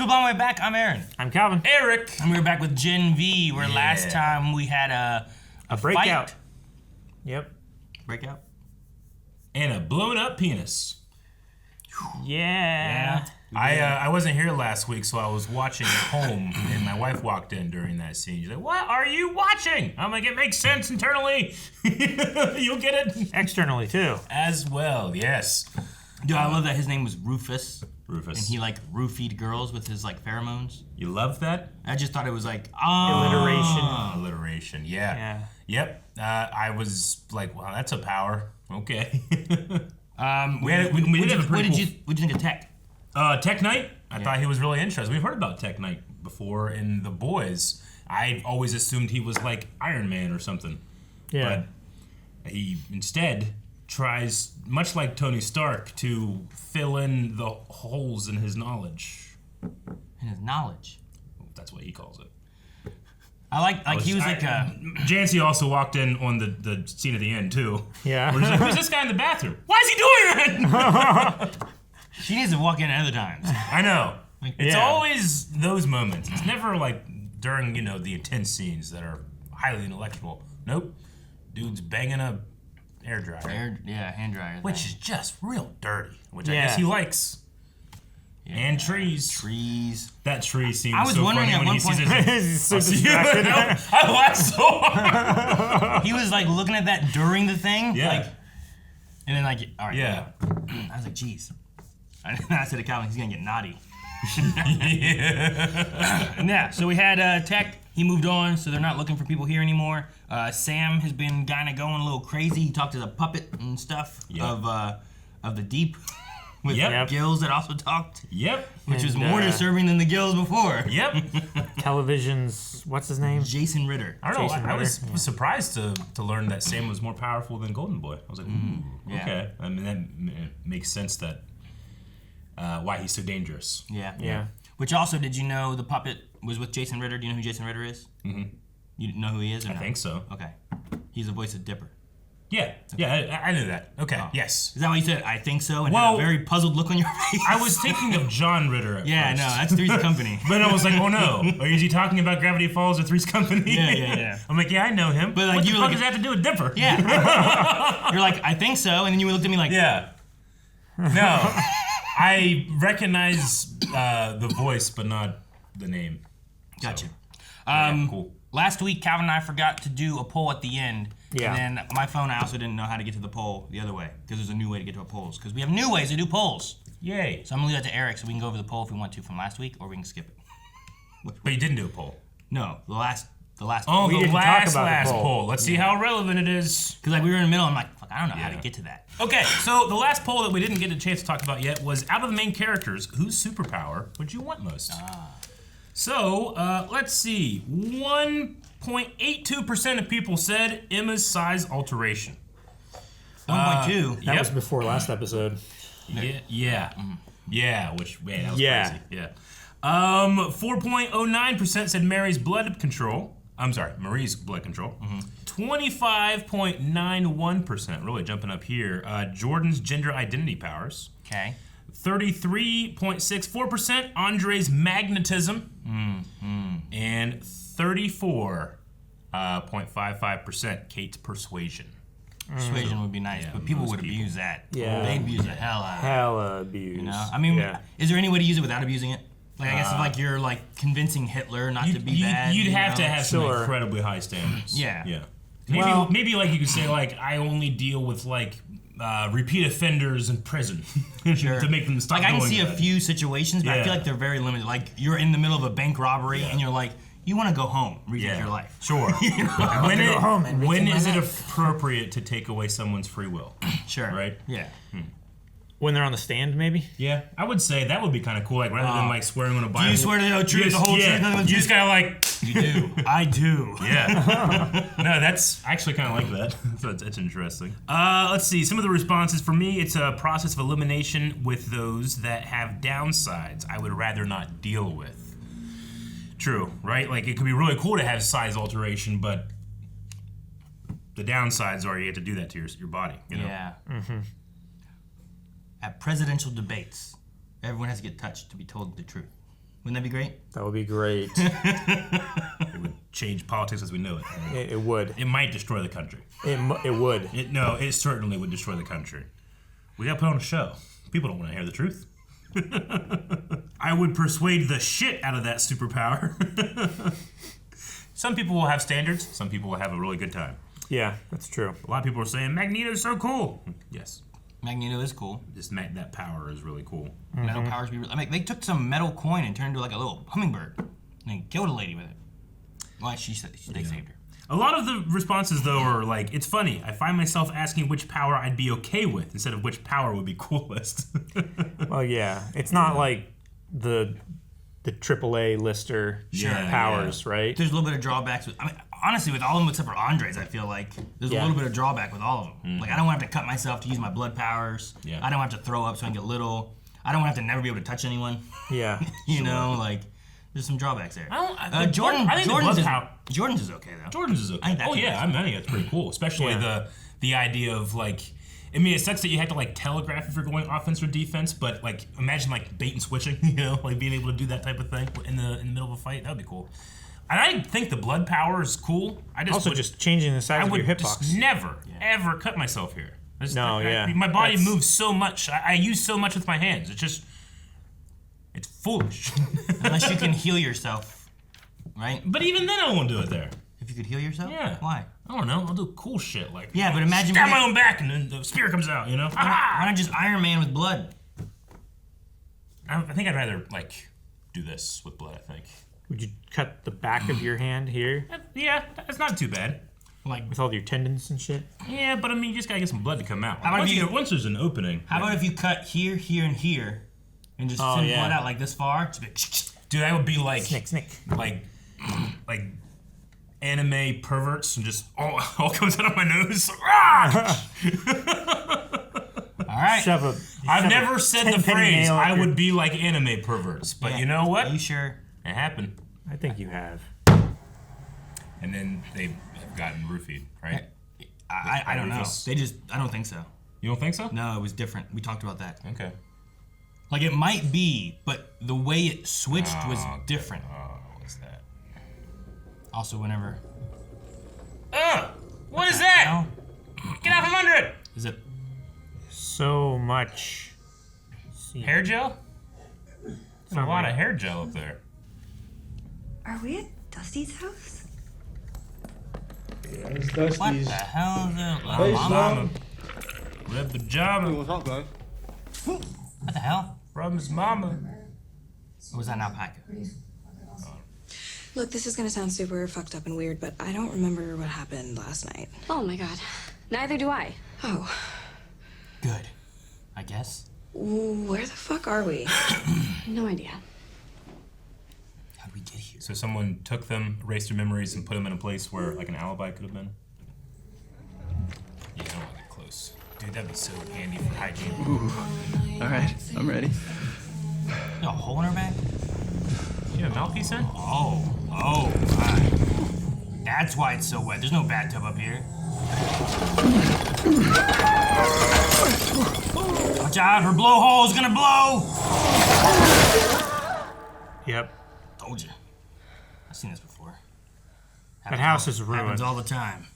Food Blonde Way back. I'm Aaron. I'm Calvin. Eric. And we're back with Gen V, where last time we had a breakout. Fight. Yep. Breakout. And a blown up penis. Yeah. I wasn't here last week, so I was watching at home, and my wife walked in during that scene. She's like, "What are you watching?" I'm like, "It makes sense internally. You'll get it Externally, too. as well." Yes. Dude, I love that his name was Rufus. Rufus. And he roofied girls with his pheromones. You love that? I just thought it was Alliteration. Yeah. Yep. I was like, wow, that's a power. Okay. What did you think of Tech? Tech Knight, I thought he was really interesting. We've heard about Tech Knight before in The Boys. I always assumed he was like Iron Man or something. Yeah. But he instead tries, much like Tony Stark, to fill in the holes in his knowledge. In his knowledge. That's what he calls it. Jancy also walked in on the scene at the end, too. Yeah. Where he's like, who's this guy in the bathroom? Why is he doing that? She needs to walk in at other times. I know. It's Yeah. always those moments. It's never like during, the intense scenes that are highly intellectual. Nope. Dude's banging a hair dryer. Hand dryer. Which is just real dirty. Which I Yeah. guess he likes. Yeah. And trees. Trees. That tree scene I was was so wondering funny at when one he sees point- it. He's so distracted. I laughed so hard. He was looking at that during the thing. Yeah. And then all right. Yeah. I was like, geez. I said to Calvin, he's gonna get naughty. Yeah. So we had Tech. He moved on, so they're not looking for people here anymore. Sam has been kind of going a little crazy. He talked to the puppet and stuff of the deep with gills that also talked. Yep. Which was more disturbing than the gills before. Yep. Television's, what's his name? Jason Ritter. I don't know. Jason I was Ritter, surprised to learn that Sam was more powerful than Golden Boy. I was like, ooh, yeah. okay. I mean, that makes sense that why he's so dangerous. Yeah. Which also, did you know the puppet was with Jason Ritter? Do you know who Jason Ritter is? Mm-hmm. You know who he is? Or I think so. Okay. He's the voice of Dipper. Yeah. Yeah, I knew that. Okay. Oh. Yes. Is that why you said, I think so? And had a very puzzled look on your face? I was thinking of John Ritter at Yeah, first. no, that's Three's Company. But I was like, oh no. Or is he talking about Gravity Falls or Three's Company? Yeah. I'm like, yeah, I know him. But, what you the were fuck does that have to do with Dipper? Yeah. You're like, I think so. And then you looked at me like, Yeah. No. I recognize the voice, but not the name. Gotcha. So, cool. Last week, Calvin and I forgot to do a poll at the end. Yeah. And then my phone, I also didn't know how to get to the poll the other way. Because there's a new way to get to our polls. Because we have new ways to do polls. Yay. So I'm going to leave that to Eric so we can go over the poll if we want to from last week, or we can skip it. But you didn't do a poll. No, the last Oh, We the didn't talk last about the poll. poll. Let's see how relevant it is. Because we were in the middle, I'm like, fuck, I don't know how to get to that. Okay, so the last poll that we didn't get a chance to talk about yet was, out of the main characters, whose superpower would you want most? So, let's see. 1.82% of people said Emma's size alteration. 1.2. That was before last episode. Yeah, which, man, that was Yeah. crazy. Yeah. 4.09% said Mary's blood control. I'm sorry, Marie's blood control. 25.91%, really jumping up here. Jordan's gender identity powers. Okay. 33.64% Andre's magnetism. And 34.55% Kate's persuasion. Persuasion would be nice, but people would abuse that. Yeah. They'd abuse the hell out of it. Hella abuse. You know? I mean, is there any way to use it without abusing it? I guess if you're convincing Hitler not to be bad. You'd have to have some Sure. incredibly high standards. Yeah. Yeah. Maybe you could say I only deal with repeat offenders in prison to make them stop. I can going see a bad. few situations, but I feel like they're very limited. You're in the middle of a bank robbery and you're like, you want to go home, rethink your life. Sure. When is it appropriate to take away someone's free will? Sure. Right? Yeah. When they're on the stand, maybe? Yeah, I would say that would be kind of cool. Rather than swearing on a Bible. Do you swear to the truth, the whole truth? You just gotta You do. I do. Yeah. No, that's I actually kind of like that. So that's interesting. Let's see. Some of the responses for me, it's a process of elimination with those that have downsides I would rather not deal with. True, right? It could be really cool to have size alteration, but the downsides are you have to do that to your body. You know? Yeah. Mm-hmm. At presidential debates, everyone has to get touched to be told the truth. Wouldn't that be great? That would be great. It would change politics as we know it. It would. It might destroy the country. It would. It certainly would destroy the country. We gotta put on a show. People don't want to hear the truth. I would persuade the shit out of that superpower. Some people will have standards. Some people will have a really good time. Yeah, that's true. A lot of people are saying Magneto's so cool. Yes. Magneto is cool. Just that power is really cool. Metal powers be. I mean, they took some metal coin and turned it into like a little hummingbird, and they killed a lady with it. Well, they saved her. A lot of the responses, though, are like, it's funny. I find myself asking which power I'd be okay with instead of which power would be coolest. Well, yeah. It's not like the AAA lister powers, right? There's a little bit of drawbacks. I mean, honestly, with all of them except for Andre's, I feel like there's a little bit of drawback with all of them. Like, I don't have to cut myself to use my blood powers. Yeah. I don't have to throw up so I can get little. I don't have to never be able to touch anyone. Yeah. You know, like, there's some drawbacks there. Jordan's Jordan's is okay, though. Jordan's is okay. I think that's pretty cool. Especially the idea of, like, I mean, it sucks that you have to, like, telegraph if you're going offense or defense, but, like, imagine, like, bait and switching, you know, like being able to do that type of thing in the middle of a fight. That would be cool. And I think the blood power is cool. Just changing the size of your hitbox. I would just never, ever cut myself here. My body moves so much. I use so much with my hands. It's foolish. Unless you can heal yourself, right? But even then, I won't do it there. If you could heal yourself? Yeah. Why? I don't know. I'll do cool shit like but imagine stab my own back and then the spear comes out. You know? Why not just Iron Man with blood? I think I'd rather like do this with blood. I think. Would you cut the back of your hand here? Yeah, that's not too bad. Like with all your tendons and shit? Yeah, but I mean, you just gotta get some blood to come out. How about Once there's an opening. How about if you cut here, here, and here, and just send blood out like this far? Dude, that would be like Snick. like anime perverts and just all comes out of my nose. All right. I've never said the phrase I would be like anime perverts, but you know what? Are you sure? It happened. I think you have. And then they've gotten roofied, right? I don't know. I don't think so. You don't think so? No, it was different. We talked about that. Okay. Like, it might be, but the way it switched was different. Oh, what's that? Also, whenever... What is that? Hell? Get out from under it! Is it... So much... Hair gel? There's a lot of hair gel up there. Are we at Dusty's house? Yeah, it's Dusty's. What the hell is it? Hey, Mama. Red pajama. What's up, guys? What the hell? From his mama. Or was that an alpaca? Look, this is gonna sound super fucked up and weird, but I don't remember what happened last night. Oh my god. Neither do I. Oh. Good. I guess. Where the fuck are we? No idea. How'd we get here? So someone took them, erased their memories, and put them in a place where like an alibi could have been? Yeah, I don't want to get close. Dude, that'd be so handy for hygiene. All right, I'm ready. A hole in her back? You have a mouthpiece in? Oh, right. That's why it's so wet. There's no bathtub up here. Watch out, her blowhole's gonna blow! Yep. Told you. I've seen this before. That house is ruined. Happens all the time.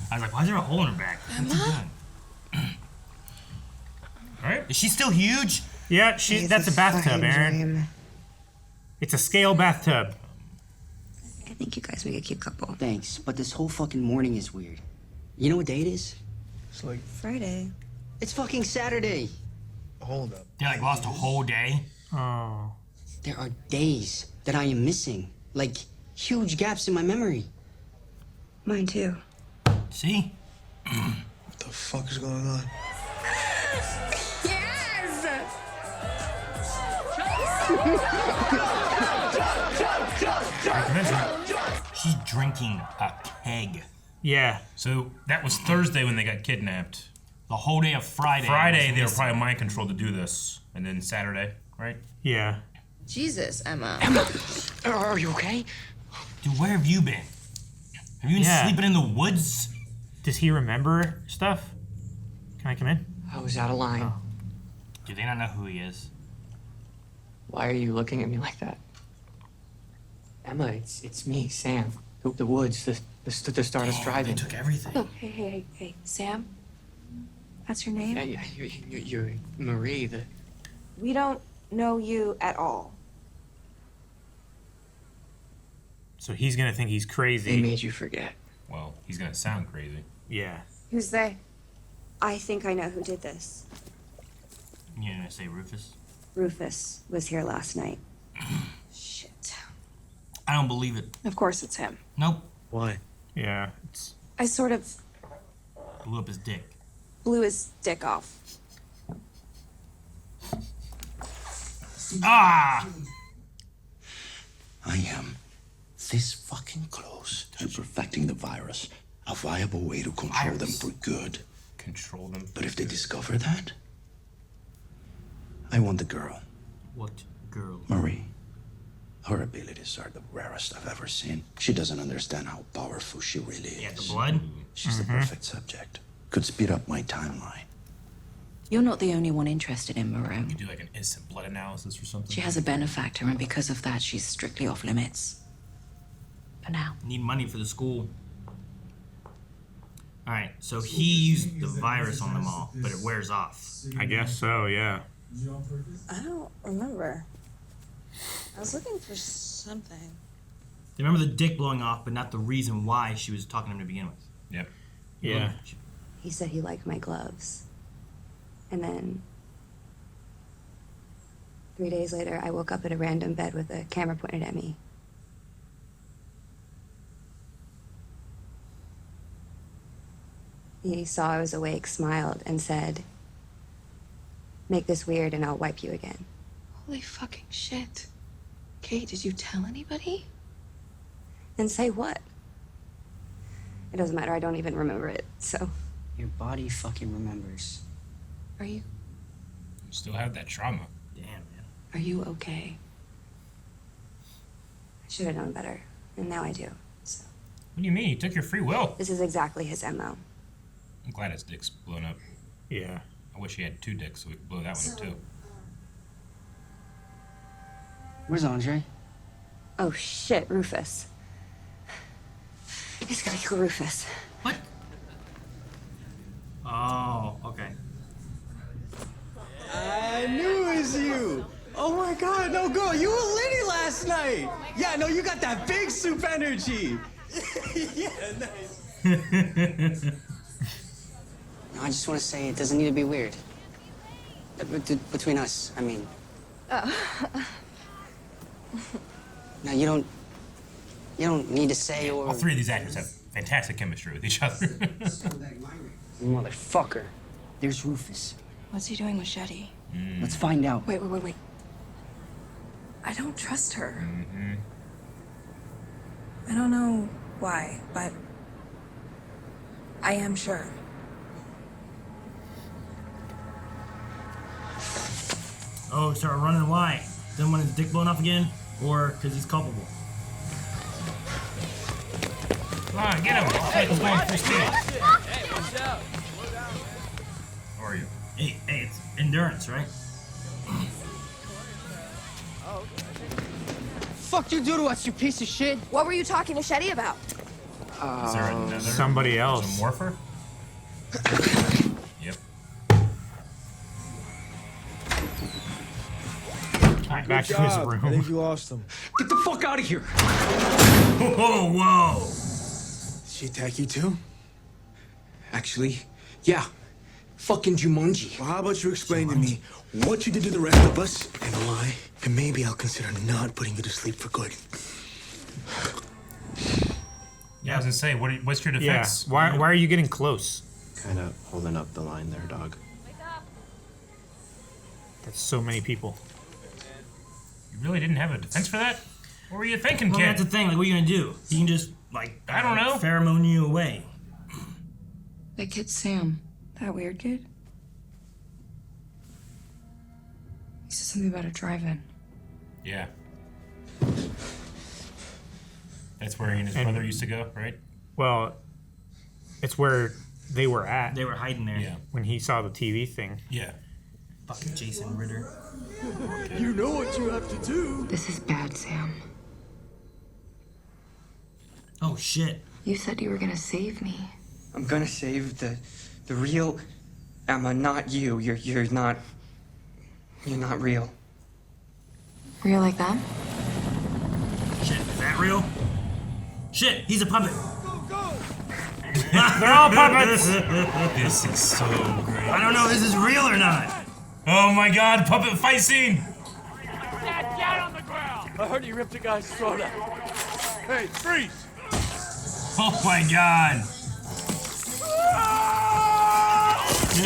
I was like, why is there a hole in her back? What's she doing? Alright. Is she still huge? Yeah, that's a bathtub, Aaron. It's a scale bathtub. I think you guys make a cute couple. Thanks, but this whole fucking morning is weird. You know what day it is? It's like, Friday. It's fucking Saturday. hold up. They like lost a whole day. Oh. There are days that I am missing. Like, huge gaps in my memory. Mine too. See? What the fuck is going on? She's drinking a keg. Yeah. So that was Thursday when they got kidnapped. The whole day of Friday. Friday, they were probably mind controlled to do this. And then Saturday, right? Yeah. Jesus, Emma. Are you okay? Dude, where have you been? Have you been Yeah. sleeping in the woods? Does he remember stuff? Can I come in? I was out of line. Oh. Do they not know who he is? Why are you looking at me like that? Emma, it's me, Sam. The woods, the start us driving. They took everything. Oh, hey, Sam? That's your name? Yeah, you're Marie, We don't know you at all. So he's gonna think he's They crazy. made you forget. Well, he's gonna sound crazy. Yeah. Who's they? I think I know who did this. You're gonna say Rufus? Rufus was here last night. Shit. I don't believe it. Of course it's him. Nope. Why? Yeah. It's I sort of Blew up his dick. blew his dick off. Ah! I am this fucking close to perfecting the virus. A viable way to control them for good. Control them. But if they discover that, I want the girl, What girl? Marie. Her abilities are the rarest I've ever seen. She doesn't understand how powerful she really Yeah, the is. blood? She's the perfect subject. Could speed up my timeline. You're not the only one interested in Moreau. You do like an instant blood analysis or something. She has a benefactor, and because of that, she's strictly off limits. For now. Need money for the school. Alright, so he used the virus on them all, but it wears off. I guess so. Yeah. I don't remember. I was looking for something. They remember the dick blowing off, but not the reason why she was talking to him to begin with. Yep. Yeah. He said he liked my gloves. And then 3 days later, I woke up at a random bed with a camera pointed at me. He saw I was awake, smiled, and said, "Make this weird and I'll wipe you again." Holy fucking shit. Kate, did you tell anybody? And say what? It doesn't matter, I don't even remember it, so. Your body fucking remembers. Are you You still have that trauma. Damn, man. are you okay? I should have known better, and now I do, so. What do you mean? You took your free will. This is exactly his MO. I'm glad his dick's blown up. Yeah. I wish he had 2 dicks so we could blow that one up too. Where's Andre? Oh shit, Rufus. He's gonna kill Rufus. What? Oh, okay. I knew it was you. Oh my God, no girl, you were litty last night. Yeah, no, you got that big soup energy. Yeah, nice. No, I just want to say it doesn't need to be weird. Between us, I mean. No, you don't need to say or. All 3 of these actors have fantastic chemistry with each other. Motherfucker. There's Rufus. What's he doing with Shetty? Let's find out. Wait. I don't trust her. Mm-hmm. I don't know why, but I am sure. Oh, he started running. Why? Then when his dick blown off again? Or because he's culpable? Come on, get him. Let's go full speed. How are you? Hey, it's endurance, right? Fuck you do to us, you piece of shit. What were you talking to Shetty about? Is there another Somebody else. morpher? Yep. Alright, back to his I room. think you lost him. Get the fuck out of here. Oh, whoa! She attack you too? Actually, yeah. Fucking Jumanji. Well, how about you explain to me what you did to the rest of us and why? And maybe I'll consider not putting you to sleep for good. Yeah, I was gonna say, what's your Yeah. defense? Why are you getting close? Kind of holding up the line there, dog. That's so many people. You really didn't have a defense for that? What were you thinking, Well, kid? that's the thing. Like, what are you gonna do? You can just, like, I don't know. pheromone you away. That kid Sam. That weird kid? He said something about a drive-in. Yeah. That's where he and his brother used to go, right? Well, it's where they were at They were hiding there. Yeah. when he saw the TV thing. Yeah. Fucking Jason Ritter. You know what you have to do. This is bad, Sam. Oh shit. You said you were gonna save me. I'm gonna save the real Emma, not you. You're not real. Real like that? Shit, is that real? Shit, he's a puppet. They're all puppets. This is so great. I don't know if this is real or not. Oh my god, puppet fight scene! Down on the ground. I heard he ripped a guy's throat out. Hey, freeze! Oh my god.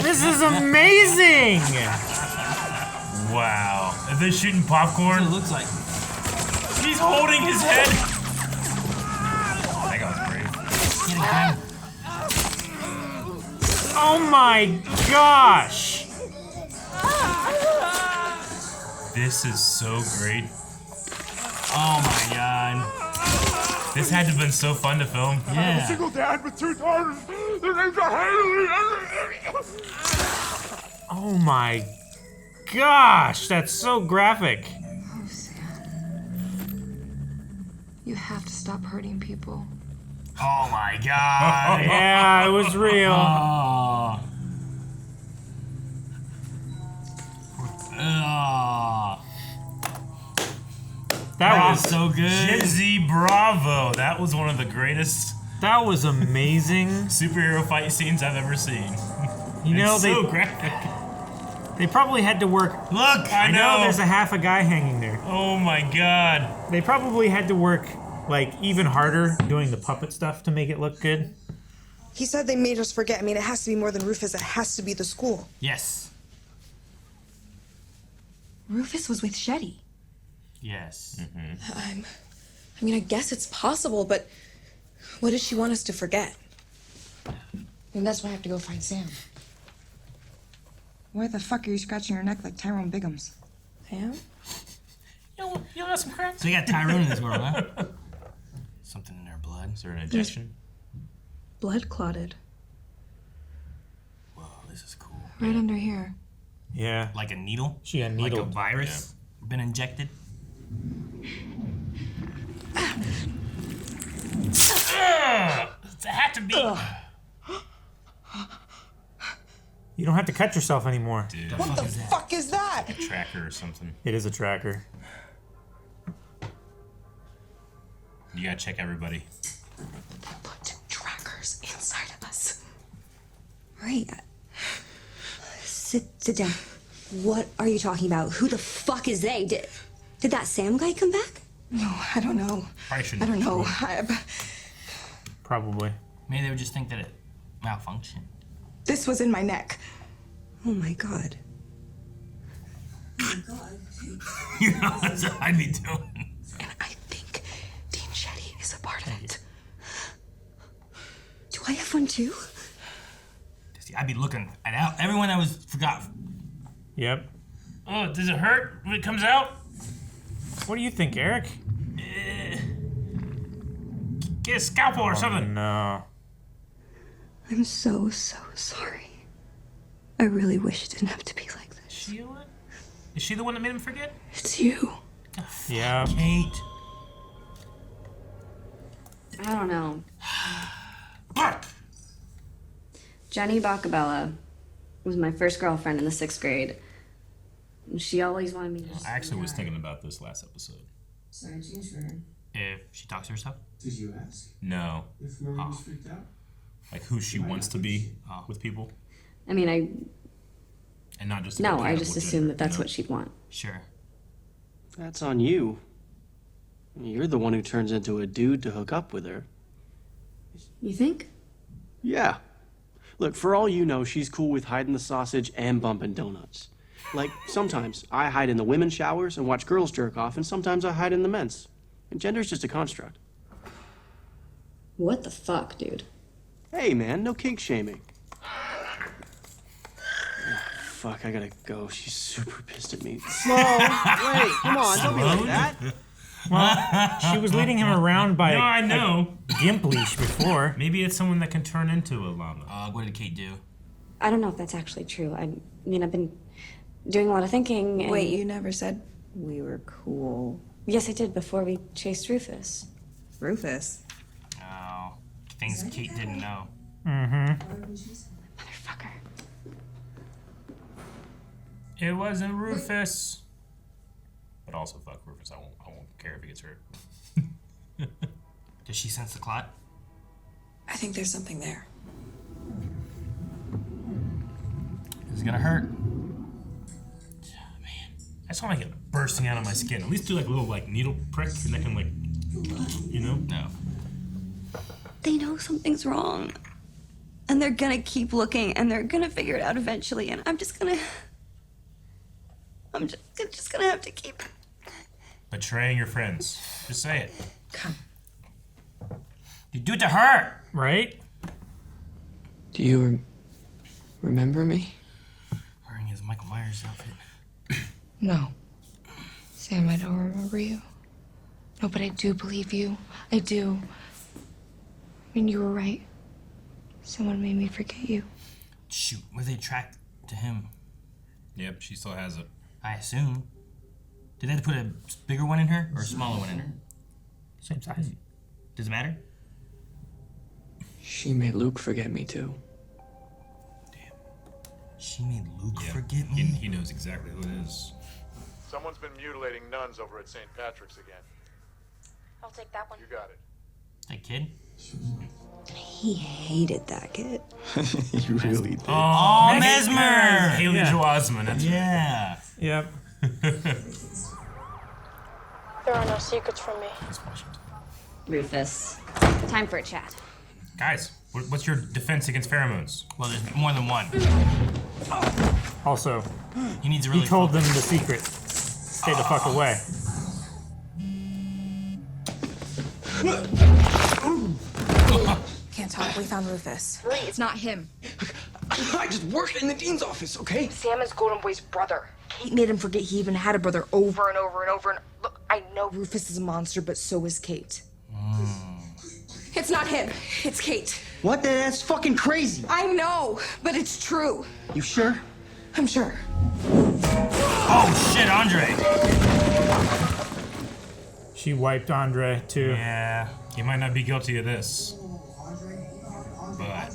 This is amazing. Wow. Are they shooting popcorn? That's what it looks like. He's holding his head. That guy was brave. Oh my gosh. This is so great. Oh my god. This had to have been so fun to film. Yeah. Single dad with 2 daughters. Their names are Haley. Oh my gosh, that's so graphic. Oh, Sam. You have to stop hurting people. Oh my god. Yeah, it was real. Oh. Oh. That was so good. Jizzy Bravo. That was one of the greatest That was amazing. superhero fight scenes I've ever seen. You know, It's so graphic. they probably had to work. Look, I know know. there's a half a guy hanging there. Oh my god. They probably had to work like even harder doing the puppet stuff to make it look good. He said they made us forget. I mean, it has to be more than Rufus. It has to be the school. Yes. Rufus was with Shetty. Yes. I mean, I guess it's possible, but what does she want us to forget? And that's why I have to go find Sam. Why the fuck are you scratching your neck like Tyrone Biggums? I am? You want some crack? So you got Tyrone in this world, huh? Something in their blood. Is there an injection? Blood clotted. Whoa, this is cool. Right under here. Yeah. Like a needle? She got Like a needled. virus? Been injected? It had to be. You don't have to cut yourself anymore. Dude, What the fuck is that? a tracker or something. It is a tracker. You gotta check everybody. Put trackers inside of us. Right. Sit down. What are you talking about? Who the fuck is they? Did that Sam guy come back? No, I don't know. Probably shouldn't. I don't know. Probably. Maybe they would just think that it malfunctioned. This was in my neck. Oh my god. You know, that's what I'd be doing. And I think Dean Shetty is a part of it. Do I have one too? I'd be looking at everyone that was forgot. Yep. Oh, does it hurt when it comes out? What do you think, Eric? Get a scalpel or something. No. I'm so sorry. I really wish it didn't have to be like this. Is she the one that made him forget? It's you. Yeah. Kate. I don't know. Bark! Jenny Bacabella was my first girlfriend in the 6th grade. And she always wanted me to... I actually was thinking about this last episode. Sorry, change for her. If she talks to herself? Did you ask No. if Marie was freaked out? Like who she wants to be with people. I mean, And not just... No, I compatible just gender, assumed that that's you know? what she'd want. Sure. That's on you. You're the one who turns into a dude to hook up with her. You think? Yeah. Look, for all you know, she's cool with hiding the sausage and bumping donuts. Like, sometimes I hide in the women's showers and watch girls jerk off, and sometimes I hide in the men's. And gender's just a construct. What the fuck, dude? Hey, man, no kink shaming. Fuck, I gotta go. She's super pissed at me. Slow. Wait, come on, don't be like that. Well, she was leading him around by No, I know. a gimp leash before. Maybe it's someone that can turn into a llama. What did Kate do? I don't know if that's actually true. I mean, I've been doing a lot of thinking. And... Wait, you never said we were cool. Yes, I did before we chased Rufus. Rufus? Oh, things Kate didn't know. Motherfucker. It wasn't Rufus. But also, fuck Rufus. I won't care if he gets hurt. Does she sense the clot? I think there's something there. It's gonna hurt. I just want to get bursting out of my skin. At least do like a little like needle prick, and that can like, you know? No. They know something's wrong. And they're gonna keep looking, and they're gonna figure it out eventually, and I'm just gonna have to keep... Betraying your friends. Just say it. Come. You do it to her! Right? Do you remember me? Wearing his Michael Myers outfit. No. Sam, I don't remember you. No, but I do believe you. I do. I mean, you were right. Someone made me forget you. Shoot, were they attracted to him? Yep, she still has it. I assume. Did they put a bigger one in her or a smaller one in her? Same size. Does it matter? She made Luke forget me too. She made Luke forget me? He knows exactly who it is. Someone's been mutilating nuns over at St. Patrick's again. I'll take that one. You got it. That kid? He hated that kid. You really did. Oh, Mesmer! Haley Joel Osment. That's yeah. Yep. There are no secrets from me. Rufus, time for a chat. Guys, what's your defense against pheromones? Well, there's more than one. Also, he needs to really. He told them the secret. Stay the fuck away. Can't talk. We found Rufus. It's not him. I just worked in the dean's office, okay? Sam is Golden Boy's brother. Kate made him forget he even had a brother over and over and over. And look, I know Rufus is a monster, but so is Kate. It's not him. It's Kate. What? That's fucking crazy. I know, but it's true. You sure? I'm sure. Oh shit, Andre. She wiped Andre too. Yeah, he might not be guilty of this. But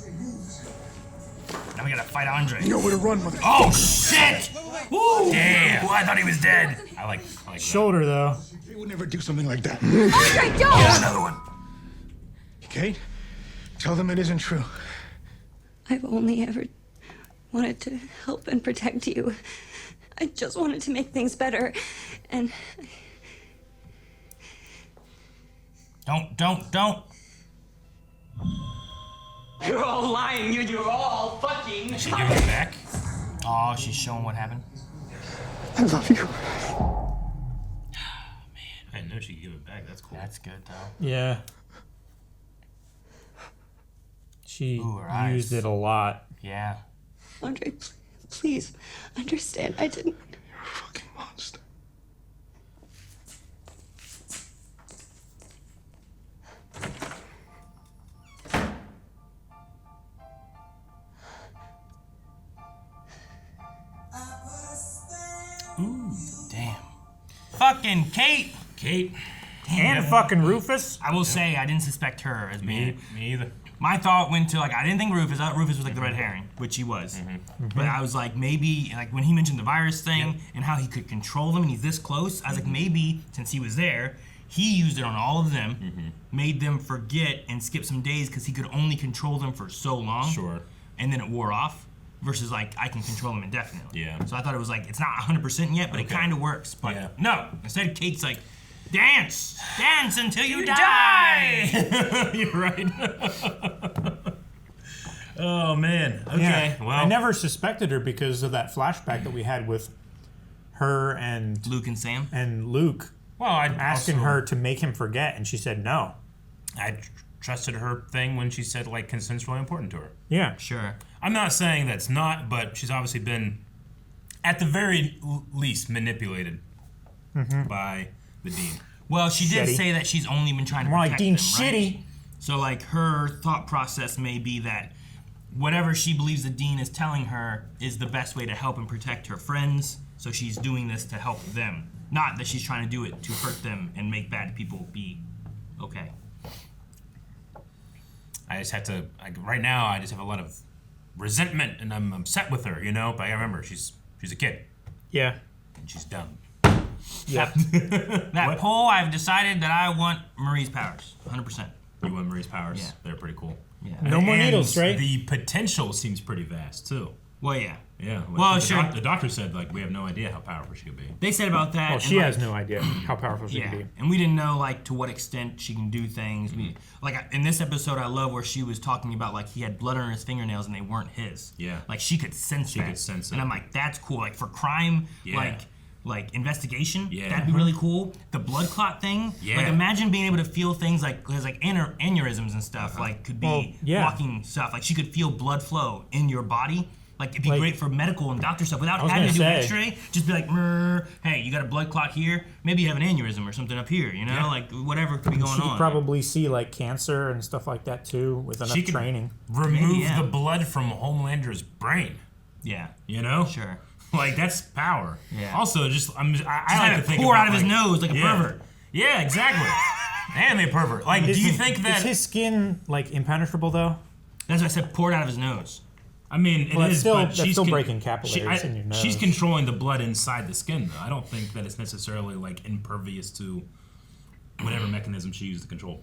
now we gotta fight Andre. Nowhere to run, mother. Oh shit! Woo! Damn! Ooh, I thought he was dead. I like shoulder though. He would never do something like that. Andre, don't! Oh, another one. Kate, tell them it isn't true. I've only ever wanted to help and protect you. I just wanted to make things better, and... Don't. You're all lying. You're all fucking. Is she giving it back? Oh, she's showing what happened. I love you. I didn't know she could give it back. That's cool. That's good, though. Yeah. She used it a lot. Yeah. Andre, please understand. I didn't... You're a fucking monster. Ooh, damn. Fucking Kate. And fucking Rufus. I will say I didn't suspect her as being. Me either. My thought went to, like, I didn't think Rufus. I thought Rufus was like the red herring, which he was. But I was like, maybe, like, when he mentioned the virus thing and how he could control them and he's this close, I was like, maybe, since he was there, he used it on all of them, made them forget and skip some days because he could only control them for so long. Sure. And then it wore off. Versus, like, I can control them indefinitely. Yeah. So I thought it was like, it's not 100% yet, but it kind of works. But no, instead Kate's like, dance until you die. You're right. Oh man. Okay. Yeah. Well, I never suspected her because of that flashback that we had with her and Luke and Sam. And Luke. Well, I asking also, her to make him forget, and she said no. I trusted her thing when she said like consent's really important to her. Yeah, sure. I'm not saying that's not, but she's obviously been, at the very least, manipulated by the dean. Well, she did say that she's only been trying to More like protect Dean them, right? Shitty. So, like, her thought process may be that whatever she believes the dean is telling her is the best way to help and protect her friends. So she's doing this to help them, not that she's trying to do it to hurt them and make bad people be okay. I just have to, right now, I just have a lot of resentment, and I'm upset with her, you know? But I remember, she's a kid. Yeah. And she's dumb. Yeah. That poll, I've decided that I want Marie's powers, 100%. You want Marie's powers? Yeah. They're pretty cool. Yeah. No more needles, right? The potential seems pretty vast, too. Well, yeah. Yeah. Well, sure. The doctor said, like, we have no idea how powerful she could be. They said about that. Well, she has no idea how powerful she can be. And we didn't know, like, to what extent she can do things. Like, in this episode, I love where she was talking about, like, he had blood on his fingernails and they weren't his. Yeah. Like, she could sense that. She could sense it. And I'm like, that's cool. Like, for crime, Yeah. like investigation, Yeah. that'd be really cool. The blood clot thing, Yeah. like imagine being able to feel things like aneurysms and stuff, like could be walking stuff. Like she could feel blood flow in your body. Like it'd be great for medical and doctor stuff without having to do an X-ray. Just be like, hey, you got a blood clot here. Maybe you have an aneurysm or something up here. You know, like whatever could be going She on. could probably see like cancer and stuff like that too with enough She could training. Remove the blood from Homelander's brain. Yeah. You know? Sure. Like that's power. Yeah. Also, I like to think pour about, out of his nose like a pervert. Yeah, exactly. Anime pervert. Like, do you think that is his skin like impenetrable though? That's what I said. Pour it out of his nose. I mean, Well, it is, but that's she's still breaking capillaries in your nose. She's controlling the blood inside the skin, though. I don't think that it's necessarily like impervious to whatever mechanism she used to control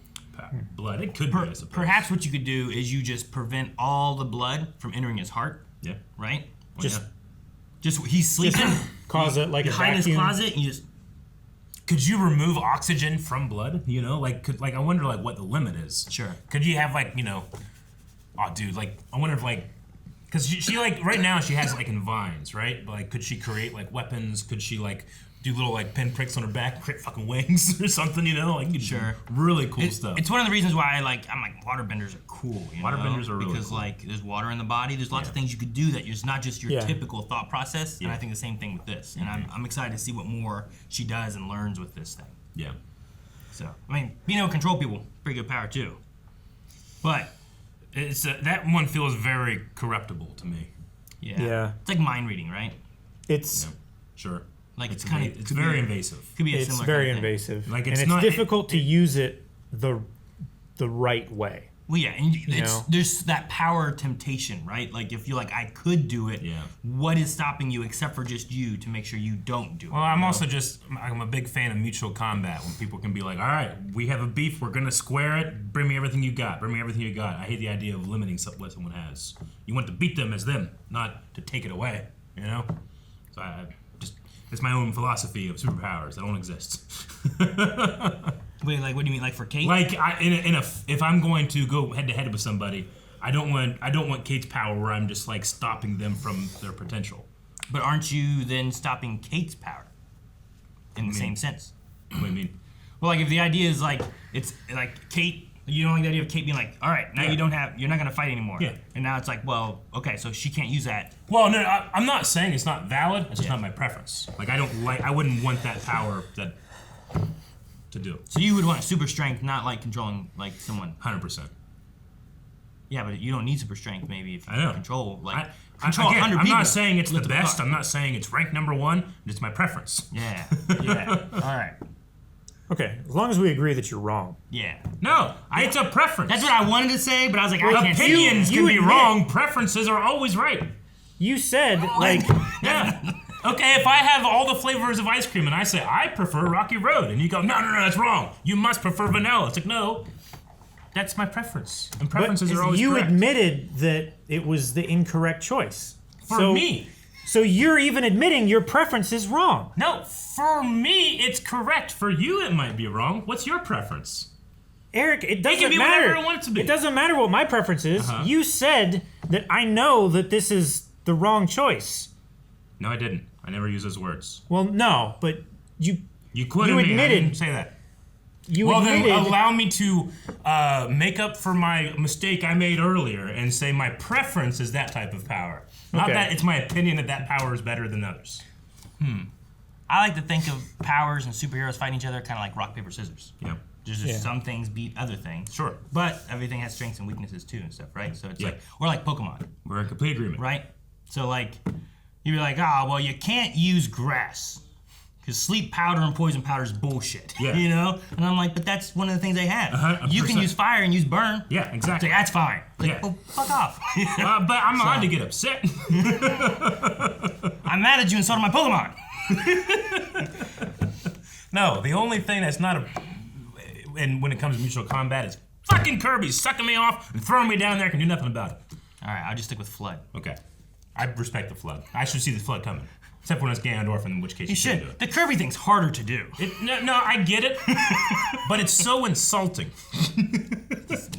blood. It could be, I suppose. Perhaps what you could do is you just prevent all the blood from entering his heart. Yeah. Right. Just he's sleeping. Just cause it like behind a his vacuum. closet. And you just. Could you remove oxygen from blood? You know, like I wonder like what the limit is. Sure. Could you have like oh dude, like I wonder if like. Because she like right now she has like in vines, right? But, like, could she create like weapons? Could she like do little like pinpricks on her back, create fucking wings or something? You know, like really cool stuff. It's one of the reasons why I'm like waterbenders are cool. Waterbenders are really because cool. like there's water in the body. There's lots of things you could do that it's not just your typical thought process. And I think the same thing with this. And I'm excited to see what more she does and learns with this thing. Yeah. So I mean, being able to control people, pretty good power too. But. It's that one feels very corruptible to me. Yeah. It's like mind reading, right? It's sure. Like it's kind of it's very invasive. Could be a it's similar very kind of thing. invasive. Like and it's difficult to use it the right way. Well, yeah, and there's that power temptation, right? Like if you're like, I could do it. Yeah. What is stopping you except for just you to make sure you don't do it? Well, I'm also I'm a big fan of mutual combat when people can be like, all right, we have a beef, we're gonna square it. Bring me everything you got. Bring me everything you got. I hate the idea of limiting what someone has. You want to beat them as them, not to take it away. You know. So it's my own philosophy of superpowers that don't exist. Wait, like what do you mean, like for Kate? Like if I'm going to go head to head with somebody, I don't want Kate's power where I'm just like stopping them from their potential. But aren't you then stopping Kate's power? In the same sense. What do you mean? Well, like if the idea is like it's like Kate, you don't like the idea of Kate being like, all right, now you're not gonna fight anymore. Yeah. And now it's like, well, okay, so she can't use that. Well, no, I'm not saying it's not valid. It's just not my preference. Like I wouldn't want that power to do. So you would want super strength, not like controlling like someone. 100%. Yeah, but you don't need super strength maybe if you control like control 100 people. I'm not saying it's the best. I'm not saying it's ranked number one. It's my preference. Yeah. All right. Okay, as long as we agree that you're wrong. Yeah. No, it's a preference. That's what I wanted to say, but I was like, I can't. Opinions can be wrong. Preferences are always right. You said like yeah. Okay, if I have all the flavors of ice cream and I say I prefer Rocky Road, and you go, no, that's wrong. You must prefer vanilla. It's like, no, that's my preference, and preferences are always you correct. admitted that it was the incorrect choice For me. So you're even admitting your preference is wrong. No, for me it's correct. For you it might be wrong. What's your preference? Eric, it doesn't can be matter. whatever I want it to be. It doesn't matter what my preference is. You said that I know that this is the wrong choice. No, I didn't. I never use those words. Well, no, but you quoted me. I didn't say that. You admitted. Then allow me to make up for my mistake I made earlier and say my preference is that type of power. Not that it's my opinion that power is better than others. I like to think of powers and superheroes fighting each other kind of like rock, paper, scissors. Yeah. Just some things beat other things. Sure. But everything has strengths and weaknesses too and stuff, right? So it's Yeah. like, or like Pokemon. We're in complete agreement. Right? So like, you'd be like, oh, well, you can't use grass. Because sleep powder and poison powder is bullshit. Yeah. You know? And I'm like, but that's one of the things they have. 100%. You can use fire and use burn. Yeah, exactly. It's like, that's fine. It's like, Yeah. well, fuck off. But I'm allowed to get upset. I'm mad at you and so do my Pokemon. No, the only thing that's not a... And when it comes to mutual combat is fucking Kirby sucking me off and throwing me down there. I can do nothing about it. All right, I'll just stick with Flood. Okay. I respect the Flood. I should see the Flood coming. Except when it's Ganondorf, in which case you shouldn't do it. The Kirby thing's harder to do. No, I get it. But it's so insulting.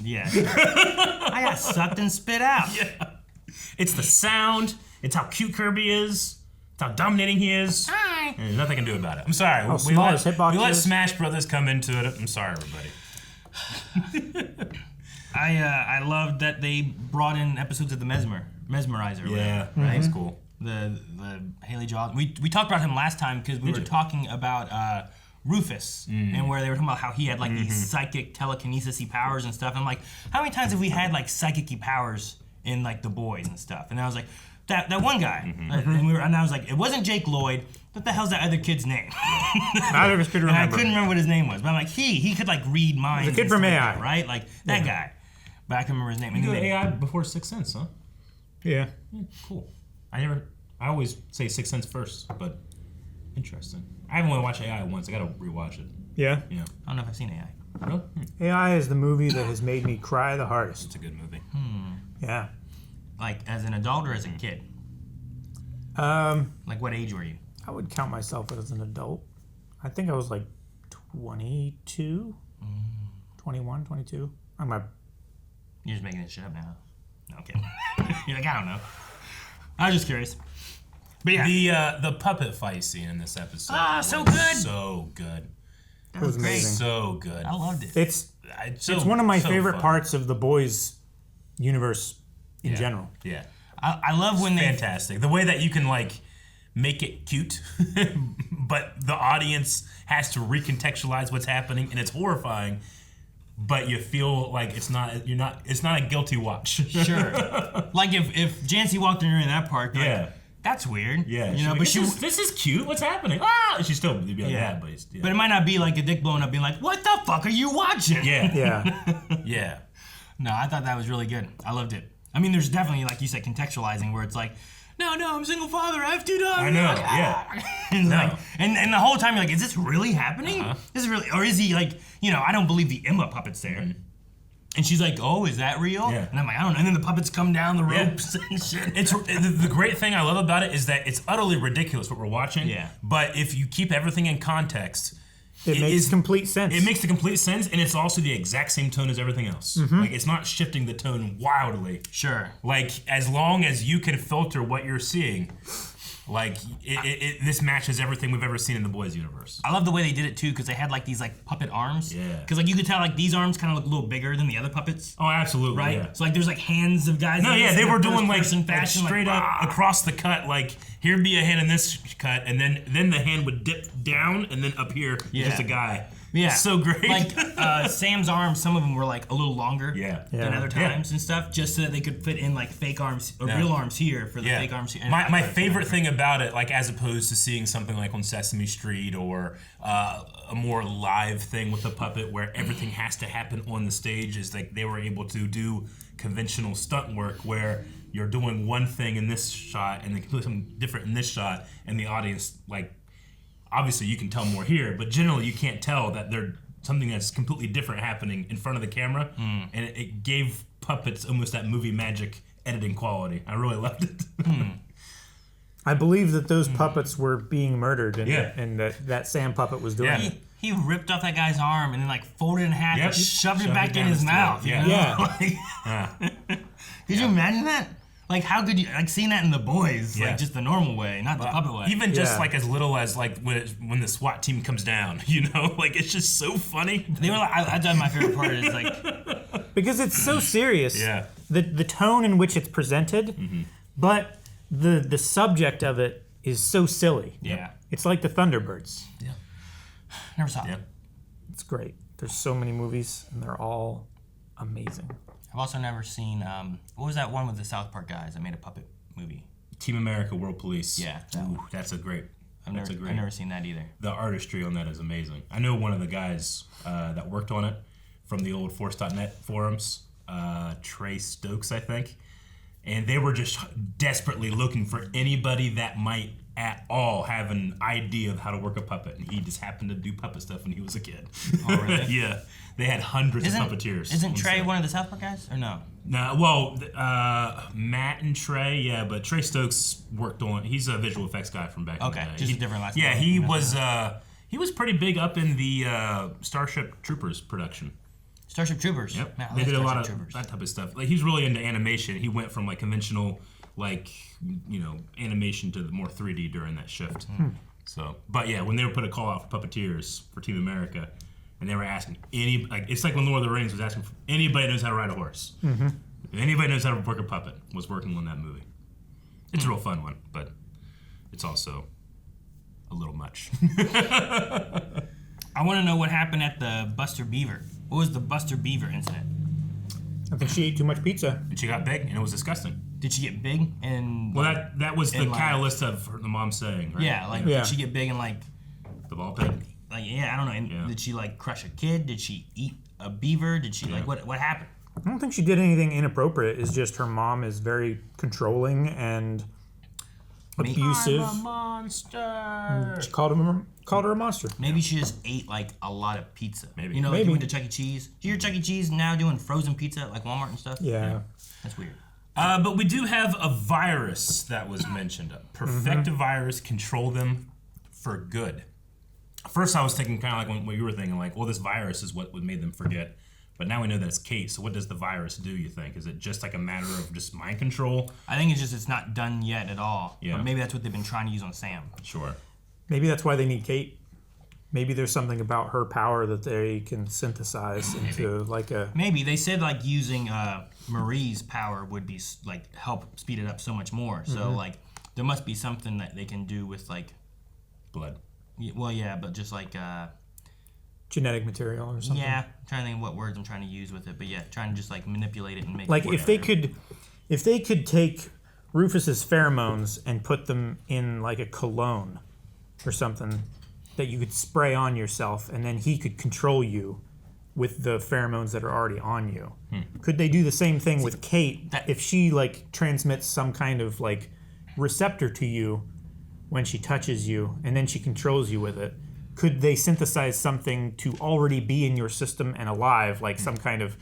Yeah. I got sucked and spit out. Yeah. It's the sound. It's how cute Kirby is. It's how dominating he is. Hi. And there's nothing I can do about it. I'm sorry. How small his hitbox we let is. Smash Brothers come into it. I'm sorry, everybody. I loved that they brought in episodes of the Mesmerizer. Yeah, right? that's cool. The Haley Jaws. We talked about him last time because we were talking about Rufus and where they were talking about how he had like these psychic telekinesis-y powers and stuff. And I'm like, how many times have we had like psychic-y powers in like The Boys and stuff? And I was like, that one guy. And I was like, it wasn't Jake Lloyd. What the hell's that other kid's name? Neither of us could remember. And I couldn't remember what his name was. But I'm like, he could like read minds. The kid from AI. Like that, right? Like that guy. But I can remember his name. You do AI before Sixth Sense, huh? Yeah. Cool. I always say Sixth Sense first, but interesting. I haven't only watched AI once. I gotta rewatch it. Yeah. Yeah. I don't know if I've seen AI. Really? AI is the movie that has made me cry the hardest. It's a good movie. Yeah. Like as an adult or as a kid? Like what age were you? I would count myself as an adult. I think I was like 22, 21, 22. You're just making this shit up now. No, I'm kidding. You're like, I don't know. I was just curious. But yeah. The puppet fight scene in this episode. So was good. So good. That was amazing. So good. I loved it. It's one of my favorite fun. parts of the Boys universe in general. Yeah. I love when fantastic. The way that you can like make it cute, but the audience has to recontextualize what's happening, and it's horrifying. But you feel like it's not a guilty watch. Sure. Like if Jancy walked in that part, like, that's weird. Yeah. You know, like, this is cute. What's happening? Ah! She still would be like that, but But it might not be like a dick blowing up being like, what the fuck are you watching? Yeah. Yeah. Yeah. No, I thought that was really good. I loved it. I mean, there's definitely, like you said, contextualizing where it's like, no, I'm a single father. I have 2 daughters. I know, yeah. And, like, and the whole time you're like, is this really happening? Is really, or is he like, I don't believe the Emma puppet's there. And she's like, oh, is that real? Yeah. And I'm like, I don't know. And then the puppets come down the ropes and shit. It's the great thing I love about it is that it's utterly ridiculous what we're watching. Yeah. But if you keep everything in context, it makes complete sense. It makes the complete sense, and it's also the exact same tone as everything else. Like it's not shifting the tone wildly. Sure. Like as long as you can filter what you're seeing, like this matches everything we've ever seen in the Boys universe. I love the way they did it too, because they had like these like puppet arms. Yeah. Because like you could tell like these arms kind of look a little bigger than the other puppets. Oh, absolutely. Right. Yeah. So like there's like hands of guys. No, in yeah, this they in were the doing like first-person fashion, straight like, up across the cut. Like here be a hand in this cut, and then the hand would dip down, and then up here is just a guy. Yeah. So great. Like Sam's arms, some of them were like a little longer than other Yeah. times and stuff, just so that they could fit in like fake arms or real arms here for the fake arms here. My favorite thing about it, like as opposed to seeing something like on Sesame Street or a more live thing with a puppet where everything has to happen on the stage, is like they were able to do conventional stunt work where you're doing one thing in this shot and then completely something different in this shot, and the audience like. Obviously, you can tell more here, but generally, you can't tell that there's something that's completely different happening in front of the camera, and it gave puppets almost that movie magic editing quality. I really loved it. I believe that those puppets were being murdered, and that Sam puppet was doing it. He ripped off that guy's arm and then like folded it in half and shoved it back in down his his mouth. throat. You know? Could you imagine that? Like, how could you, like, seeing that in The Boys, like, just the normal way, not the puppet way. Even just, like, as little as, like, when the SWAT team comes down, like, it's just so funny. They were like, I thought my favorite part is, like... Because it's so serious. Yeah. The tone in which it's presented, but the subject of it is so silly. Yeah. It's like the Thunderbirds. Never saw it. It's great. There's so many movies, and they're all amazing. I've also never seen, what was that one with the South Park guys that made a puppet movie? Team America, World Police. Yeah. That's a great. I've never seen that either. The artistry on that is amazing. I know one of the guys that worked on it from the old Force.net forums, Trey Stokes, I think. And they were just desperately looking for anybody that might at all have an idea of how to work a puppet. And he just happened to do puppet stuff when he was a kid. Oh, really? Yeah. They had hundreds of puppeteers. Isn't Trey one of the South Park guys, or no? No, well, Matt and Trey, yeah, but Trey Stokes worked on. He's a visual effects guy from back in the day. Just a different last name. Yeah, he was pretty big up in the Starship Troopers production. Starship Troopers. Yep. Man, They did a lot of Troopers. that type of stuff. Like he's really into animation. He went from like conventional, like animation to the more 3D during that shift. So, but yeah, when they would put a call out for puppeteers for Team America. And they were asking it's like when Lord of the Rings was asking for anybody knows how to ride a horse. Mm-hmm. If anybody knows how to work a puppet was working on that movie. It's a real fun one, but it's also a little much. I want to know what happened at the Buster Beaver. What was the Buster Beaver incident? I think she ate too much pizza. And she got big, and it was disgusting. Did she get big? And well, that was the catalyst of the mom saying, right? Yeah, did she get big and the ball pig? I don't know. And did she crush a kid? Did she eat a beaver? Did she what happened? I don't think she did anything inappropriate. It's just her mom is very controlling and abusive. I'm a monster. She called her a monster. Maybe she just ate a lot of pizza. Maybe. You went to Chuck E. Cheese. Do you hear Chuck E. Cheese now doing frozen pizza at Walmart and stuff? Yeah. That's weird. But we do have a virus that was mentioned. A perfective virus, control them for good. First, I was thinking kind of like what you were thinking, this virus is what made them forget. But now we know that it's Kate, so what does the virus do, you think? Is it just a matter of just mind control? I think it's not done yet at all. Yeah. But maybe that's what they've been trying to use on Sam. Sure. Maybe that's why they need Kate. Maybe there's something about her power that they can synthesize into a... Maybe. They said using Marie's power would be help speed it up so much more. So there must be something that they can do with blood. Well, yeah, but just genetic material or something. Yeah, I'm trying to think of what words I'm trying to use with it, but yeah, trying to just manipulate it and make it if they could take Rufus's pheromones and put them in a cologne or something that you could spray on yourself, and then he could control you with the pheromones that are already on you. Could they do the same thing with Kate if she transmits some kind of receptor to you when she touches you, and then she controls you with it? Could they synthesize something to already be in your system and alive, some kind of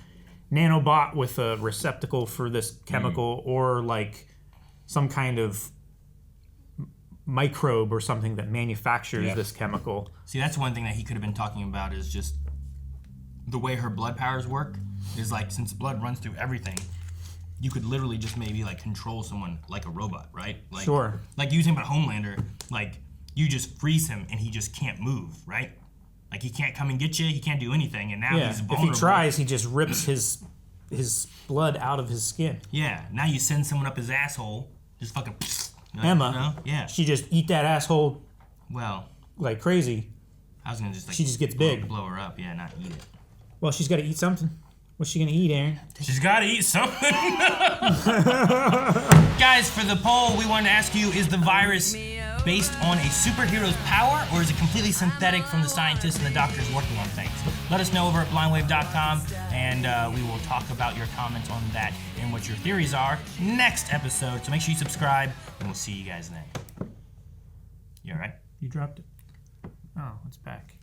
nanobot with a receptacle for this chemical, or some kind of microbe or something that manufactures this chemical? See, that's one thing that he could have been talking about, is just the way her blood powers work is since blood runs through everything, you could literally just maybe control someone like a robot, right? Sure. You think about Homelander, you just freeze him and he just can't move, right? He can't come and get you, he can't do anything, and now he's vulnerable. If he tries, he just rips his blood out of his skin. Yeah, now you send someone up his asshole, just fucking... Emma, yeah. She just eat that asshole like crazy. I was gonna just she just gets big. Blow her up, yeah, not eat it. Well, she's got to eat something. What's she gonna eat, Aaron? She's got to eat something. Guys, for the poll, we wanted to ask you, is the virus based on a superhero's power, or is it completely synthetic from the scientists and the doctors working on things? Let us know over at blindwave.com, and we will talk about your comments on that and what your theories are next episode. So make sure you subscribe, and we'll see you guys then. You all right? You dropped it. Oh, it's back.